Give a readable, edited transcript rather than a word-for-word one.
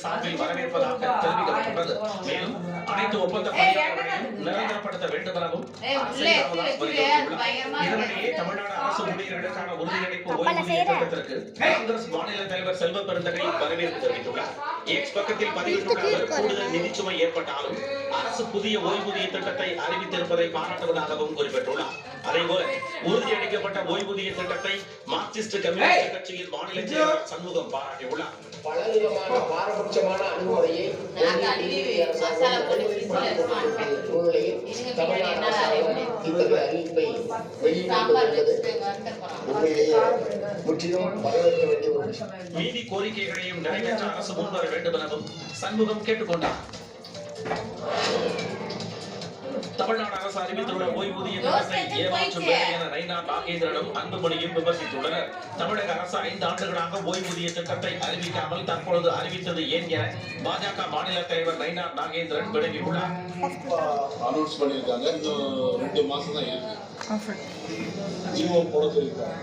சார்பில் வரவேற்பதாக தெரிவிக்கப்பட்டுள்ளது. மேலும் அனைத்து ஒப்பந்த பணியாளர்களையும் நிரந்தரப்படுத்த வேண்டும் எனவும் இதனிடையே தமிழ்நாடு அரசு ஊழியர்களுக்கான உறுதியளிப்பு ஓய்வூதிய திட்டத்திற்கு காங்கிரஸ் மாநில தலைவர் செல்வ பெருந்தகை வரவேற்பு தெரிவித்துள்ளார். எக்ஸ் பக்கத்தில் பதிவிட்டுள்ள அவர் கூடுதல் நிதிச்சுமை ஏற்பட்டாலும் அரசு புதிய ஓய்வூதிய திட்டத்தை அறிவித்திருப்பதை பாராட்டுவதாகவும் குறிப்பிட்டுள்ளார். அதேபோல உறுதியளிக்கப்பட்ட ஓய்வூதிய திட்டத்தை மார்க்சிஸ்ட் கம்யூனிஸ்ட் கட்சியின் மாநில செயலாளர் சண்முகம் பாராட்டியுள்ளார். பலவிதமான பாரபட்சமான அணுகுமுறையை அறிவிப்பை முற்றிலும் வரவேற்க வேண்டிய ஒரு விஷயம். மீதி கோரிக்கைகளையும் நிறைவேற்ற அரசு முன்வர வேண்டும் எனவும் சண்முகம் கேட்டுக்கொண்டார். தமிழ்நாடு அரசு அறிவித்துள்ள ஓய்வூதிய திட்டத்தை ஏமாற்றும் வேலை என நைனா நாகேந்திரனும் அன்புமணியும் விமர்சித்துள்ளனர். தமிழக அரசு 5 ஆண்டுகளாக ஓய்வூதிய திட்டத்தை அறிவிக்காமல் தற்பொழுது அறிவித்தது ஏன் என பாஜக மாநில தலைவர் நைனா நாகேந்திரன் விளக்கியுள்ளார். அனௌன்ஸ் பண்ணிருக்காங்க. இன்னும் 2 மாசம் தான் இருக்கு. ஜிஓ போட சொல்லிருக்காங்க.